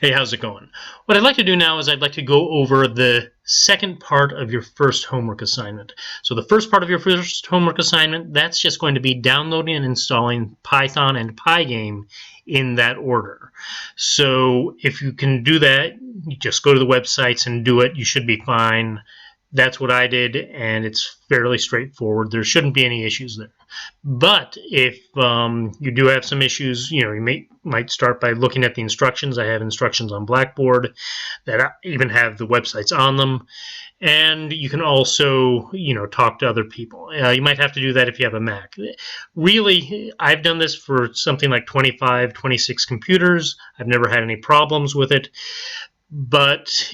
Hey, how's it going? What I'd like to do now is I'd like to go over the second part of your first homework assignment. So the first part of your first homework assignment, that's just going to be downloading and installing Python and Pygame in that order. So if you can do that, you just go to the websites and do it. You should be fine. That's what I did, and it's fairly straightforward. There shouldn't be any issues there. But if you do have some issues, you might start by looking at the instructions. I have instructions on Blackboard that even have the websites on them. And you can also, talk to other people. You might have to do that if you have a Mac. Really, I've done this for something like 25, 26 computers. I've never had any problems with it. But,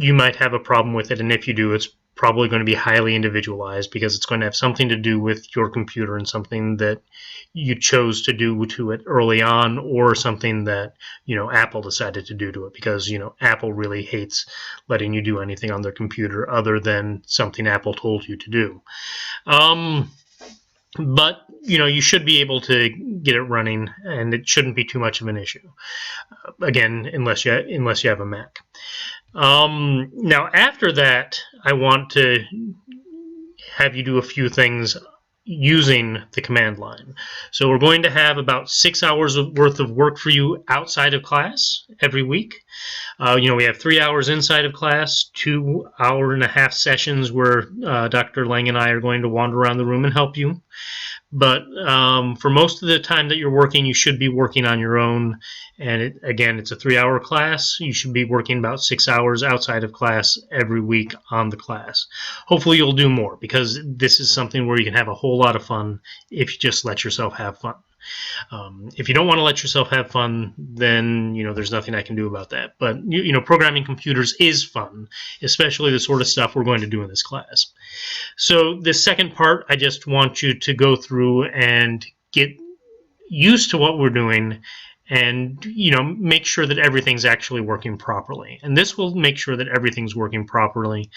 you might have a problem with it, and if you do, it's probably going to be highly individualized because it's going to have something to do with your computer and something that you chose to do to it early on, or something that Apple decided to do to it, because Apple really hates letting you do anything on their computer other than something Apple told you to do. But you should be able to get it running, and it shouldn't be too much of an issue. Again, unless you have a Mac. Now, after that, I want to have you do a few things using the command line. So we're going to have about 6 hours worth of work for you outside of class every week. We have 3 hours inside of class, 2.5-hour sessions where Dr. Lang and I are going to wander around the room and help you. But for most of the time that you're working, you should be working on your own. And again, it's a 3-hour class. You should be working about 6 hours outside of class every week on the class. Hopefully you'll do more, because this is something where you can have a whole lot of fun if you just let yourself have fun. If you don't want to let yourself have fun, then there's nothing I can do about that. But programming computers is fun, especially the sort of stuff we're going to do in this class. So this second part, I just want you to go through and get used to what we're doing, and make sure that everything's actually working properly. And this will make sure that everything's working properly,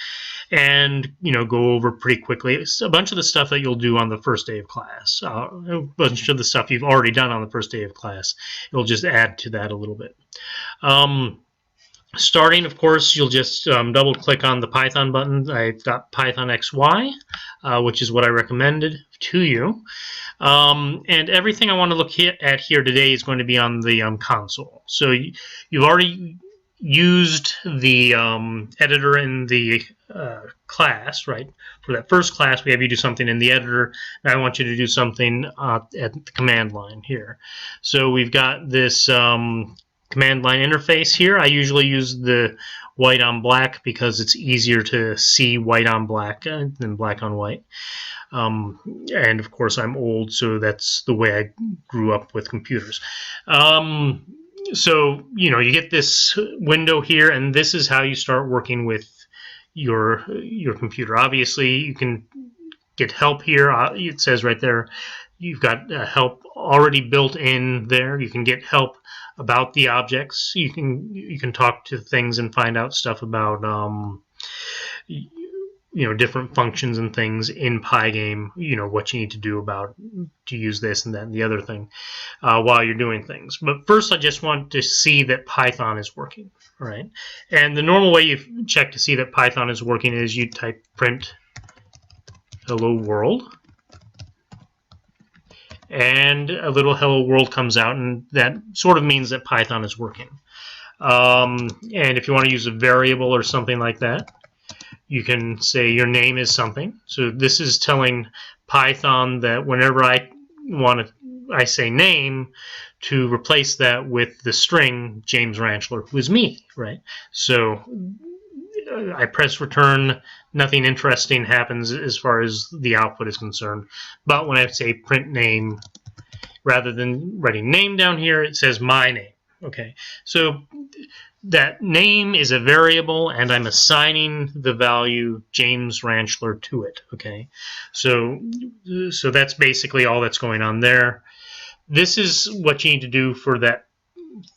and go over pretty quickly. It's a bunch of the stuff that you'll do on the first day of class, a bunch of the stuff you've already done on the first day of class. It'll just add to that a little bit. Starting, of course, you'll just double click on the Python button. I've got Python XY, which is what I recommended to you. And everything I want to look at here today is going to be on the console. So you've already used the editor in the class, right? For that first class, we have you do something in the editor. Now I want you to do something at the command line here. So we've got this command line interface here. I usually use the white on black because it's easier to see white on black than black on white. And of course I'm old, so that's the way I grew up with computers. So you get this window here, and this is how you start working with your computer. Obviously you can get help here. It says right there you've got help already built in there. You can get help about the objects. You can talk to things and find out stuff about different functions and things in Pygame, what you need to do to use this and that and the other thing while you're doing things. But first I just want to see that Python is working, right? And the normal way you check to see that Python is working is you type print hello world, and a little hello world comes out, and that sort of means that Python is working. And if you want to use a variable or something like that, you can say your name is something. So this is telling Python that whenever I say name, to replace that with the string James Ranchler, who is me, right? So I press return, nothing interesting happens as far as the output is concerned. But when I say print name, rather than writing name down here, it says my name. Okay, so that name is a variable, and I'm assigning the value James Ranchler to it. Okay, so that's basically all that's going on there. This is what you need to do for that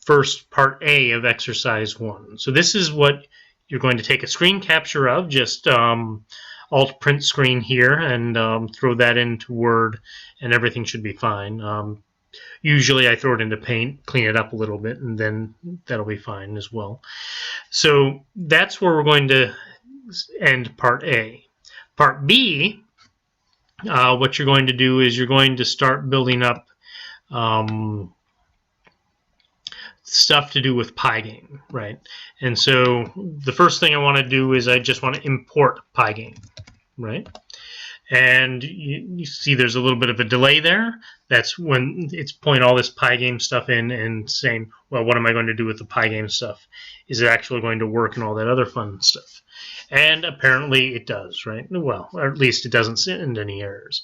first part A of exercise 1. So this is what you're going to take a screen capture of. Just alt print screen here and throw that into Word, and everything should be fine. Usually I throw it into paint, clean it up a little bit, and then that'll be fine as well. So that's where we're going to end part A. Part B, what you're going to do is you're going to start building up stuff to do with Pygame, right? And so the first thing I want to do is I just want to import Pygame, right? And you see there's a little bit of a delay there. That's when it's pulling all this Pygame stuff in and saying, well, what am I going to do with the Pygame stuff? Is it actually going to work and all that other fun stuff? And apparently it does, right? Well, or at least it doesn't send any errors.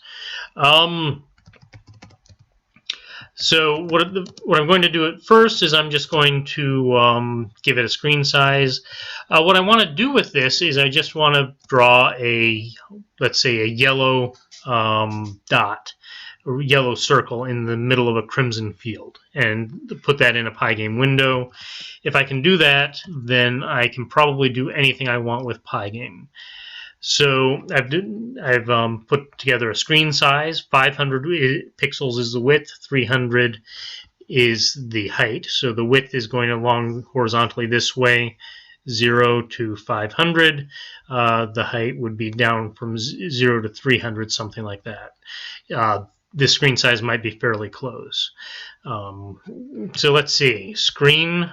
So what I'm going to do at first is I'm just going to give it a screen size. What I want to do with this is I just want to draw let's say a yellow dot, or yellow circle in the middle of a crimson field, and put that in a Pygame window. If I can do that, then I can probably do anything I want with Pygame. So I've put together a screen size. 500 pixels is the width, 300 is the height. So the width is going along horizontally this way, 0 to 500. The height would be down from 0 to 300, something like that. This screen size might be fairly close. So let's see. Screen,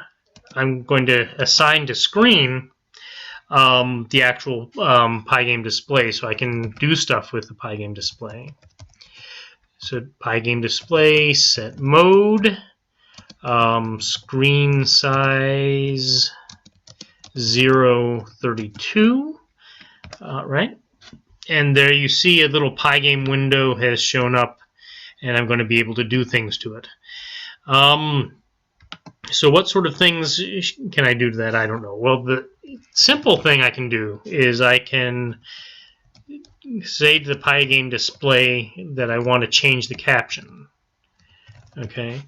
I'm going to assign to screen the actual Pygame display, so I can do stuff with the Pygame display. So Pygame display, set mode, screen size 032, right? And there you see a little Pygame window has shown up, and I'm going to be able to do things to it. So what sort of things can I do to that? I don't know. Well, the simple thing I can do is I can say to the Pygame display that I want to change the caption. Okay,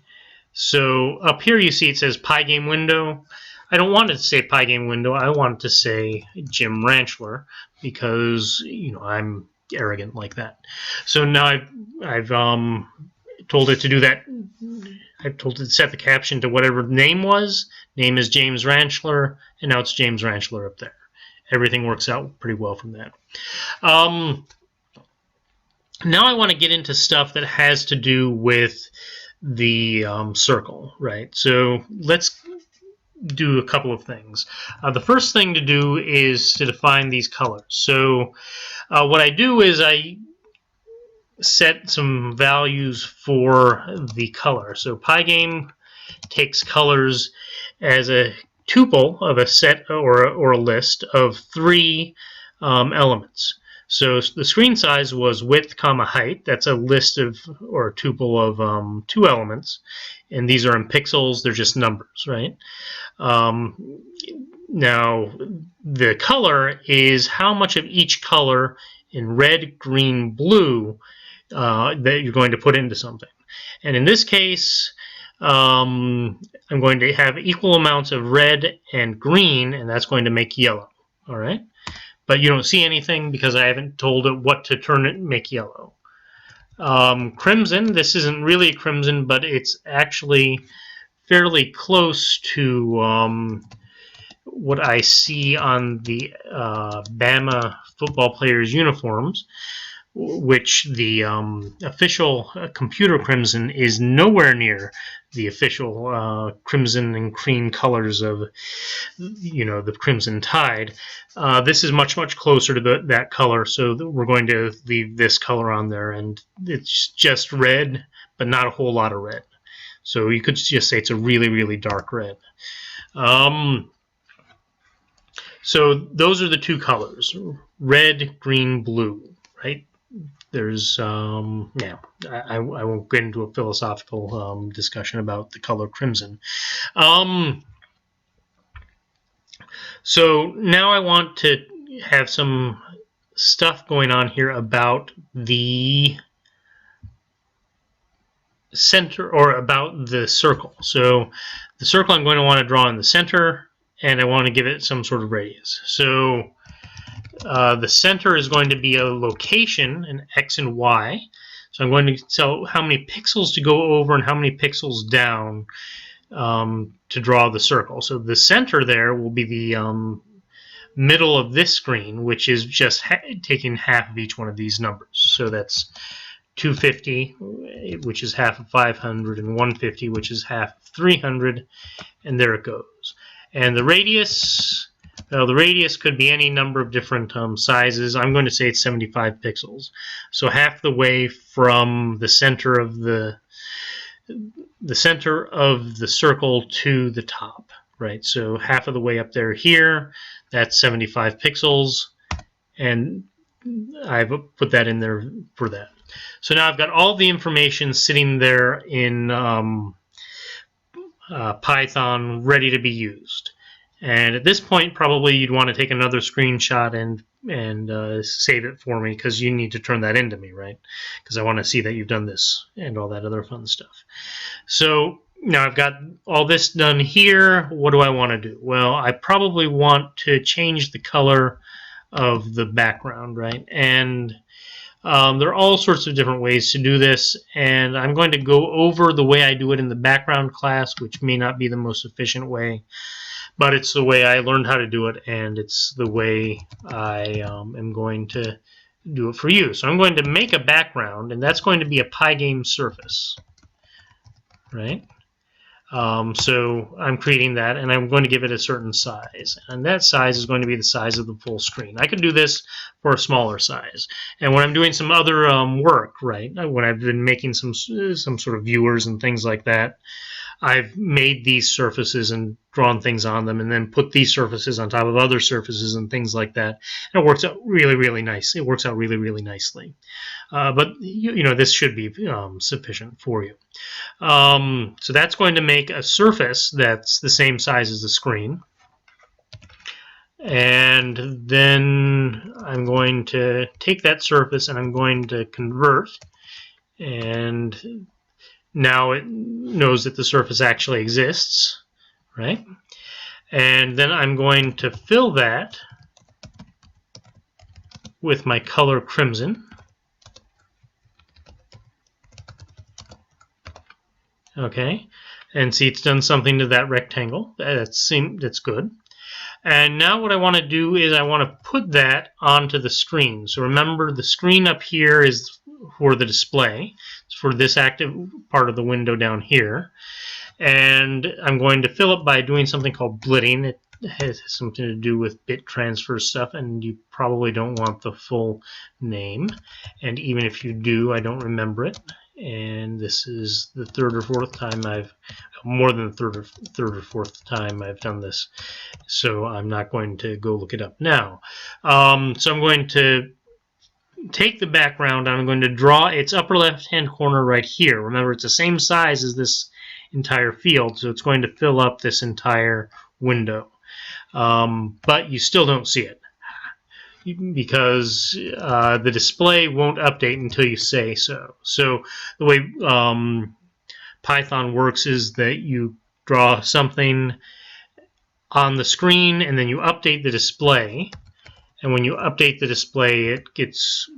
so up here you see it says Pygame window. I don't want it to say Pygame window. I want it to say Jim Ranchler, because I'm arrogant like that. So now I've told it to do that. I've told it to set the caption to whatever the name was. Name is James Ranchler, and now it's James Ranchler up there. Everything works out pretty well from that. Now I want to get into stuff that has to do with the circle, right? So let's do a couple of things. The first thing to do is to define these colors. So what I do is I set some values for the color. So Pygame takes colors as a tuple of a set or a list of 3 elements. So the screen size was width, comma, height. That's a list of, or a tuple of 2 elements, and these are in pixels. They're just numbers, right? Now the color is how much of each color in red, green, blue that you're going to put into something. And in this case, I'm going to have equal amounts of red and green, and that's going to make yellow. All right, but you don't see anything because I haven't told it what to turn it make yellow. Crimson, this isn't really crimson, but it's actually fairly close to what I see on the Bama football players' uniforms, which the official computer crimson is nowhere near the official crimson and cream colors of, the Crimson Tide. This is much, much closer to that color, so we're going to leave this color on there, and it's just red, but not a whole lot of red. So you could just say it's a really, really dark red. So those are the 2 colors, red, green, blue, right? There's, I won't get into a philosophical discussion about the color crimson. So now I want to have some stuff going on here about the center, or about the circle. So the circle I'm going to want to draw in the center, and I want to give it some sort of radius. So the center is going to be a location, an X and Y. So I'm going to tell how many pixels to go over and how many pixels down to draw the circle. So the center there will be the middle of this screen, which is just taking half of each one of these numbers. So that's 250, which is half of 500, and 150, which is half of 300, and there it goes. And the radius, well, the radius could be any number of different sizes. I'm going to say it's 75 pixels. So half the way from the center of the circle to the top, right? So half of the way up there here, that's 75 pixels, and I've put that in there for that. So now I've got all the information sitting there in Python ready to be used. And at this point, probably you'd want to take another screenshot and save it for me, because you need to turn that into me, right? Because I want to see that you've done this and all that other fun stuff. So now I've got all this done here. What do I want to do? Well, I probably want to change the color of the background, right? And there are all sorts of different ways to do this, and I'm going to go over the way I do it in the background class, which may not be the most efficient way, but it's the way I learned how to do it, and it's the way I am going to do it for you. So I'm going to make a background, and that's going to be a Pygame surface, right? So I'm creating that, and I'm going to give it a certain size, and that size is going to be the size of the full screen. I could do this for a smaller size, and when I'm doing some other work, right, when I've been making some sort of viewers and things like that, I've made these surfaces and drawn things on them, and then put these surfaces on top of other surfaces and things like that, and it works out really, really nice. It works out really, really nicely. But you know, this should be sufficient for you. So that's going to make a surface that's the same size as the screen. And then I'm going to take that surface and I'm going to convert, and now it knows that the surface actually exists, right? And then I'm going to fill that with my color crimson. Okay, and see, it's done something to that rectangle. That's good. And now what I want to do is I want to put that onto the screen. So remember, the screen up here is for the display. It's for this active part of the window down here. And I'm going to fill it by doing something called blitting. It has something to do with bit transfer stuff, and you probably don't want the full name. And even if you do, I don't remember it. And this is the third or fourth time more than the third or fourth time I've done this, so I'm not going to go look it up now. So I'm going to take the background and I'm going to draw its upper left hand corner right here. Remember, it's the same size as this entire field, so it's going to fill up this entire window, but you still don't see it, because the display won't update until you say so. So the way Python works is that you draw something on the screen and then you update the display, and when you update the display, it gets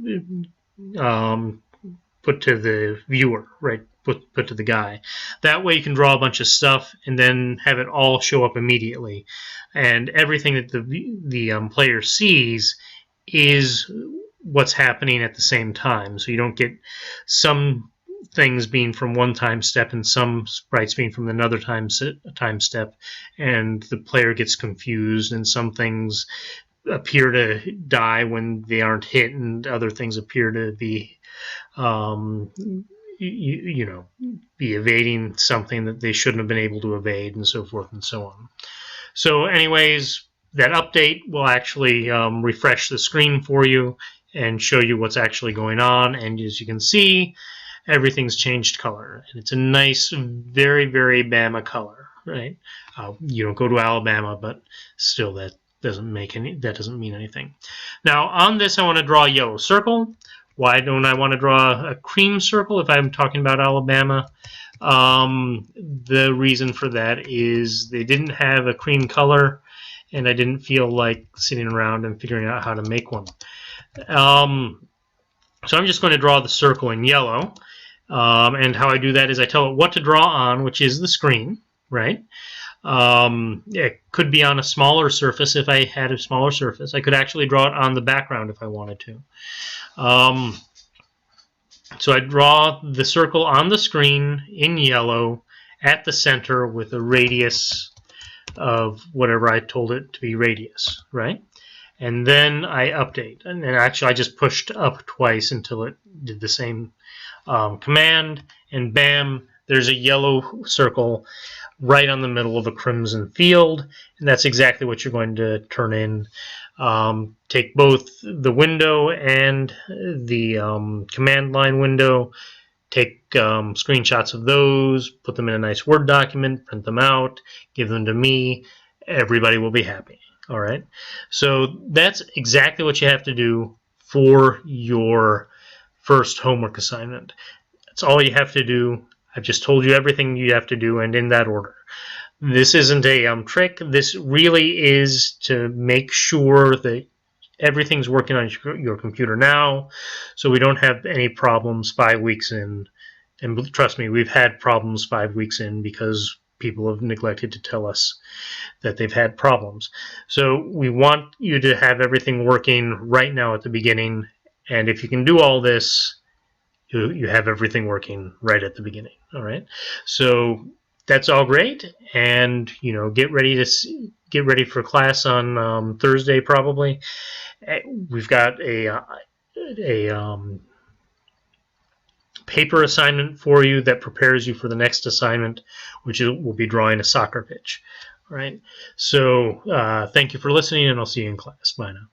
put to the viewer, right? Put to the guy. That way you can draw a bunch of stuff and then have it all show up immediately, and everything that the player sees is what's happening at the same time. So you don't get some things being from one time step and some sprites being from another time step, and the player gets confused, and some things appear to die when they aren't hit, and other things appear to be be evading something that they shouldn't have been able to evade, and so forth and so on. So anyways, that update will actually refresh the screen for you and show you what's actually going on, and as you can see, everything's changed color, and it's a nice, very, very Bama color, right? You don't go to Alabama, but still, that doesn't mean anything. Now on this, I want to draw a yellow circle. Why don't I want to draw a cream circle if I'm talking about Alabama? The reason for that is they didn't have a cream color, and I didn't feel like sitting around and figuring out how to make one. So I'm just going to draw the circle in yellow. And how I do that is I tell it what to draw on, which is the screen, right? It could be on a smaller surface if I had a smaller surface. I could actually draw it on the background if I wanted to. So I draw the circle on the screen in yellow at the center with a radius of whatever I told it to be radius, right? And then I update. And actually I just pushed up twice until it did the same command, and bam, there's a yellow circle right on the middle of a crimson field, and that's exactly what you're going to turn in. Take both the window and the command line window, take screenshots of those, put them in a nice Word document, print them out, give them to me. Everybody will be happy. All right. So that's exactly what you have to do for your first homework assignment. That's all you have to do. I've just told you everything you have to do, and in that order. This isn't a trick. This really is to make sure that everything's working on your computer now, so we don't have any problems 5 weeks in. And trust me, we've had problems 5 weeks in because people have neglected to tell us that they've had problems. So we want you to have everything working right now at the beginning, and if you can do all this, you have everything working right at the beginning. All right, so that's all great, and get ready for class on Thursday probably. We've got a paper assignment for you that prepares you for the next assignment, which will be drawing a soccer pitch. All right, so thank you for listening, and I'll see you in class. Bye now.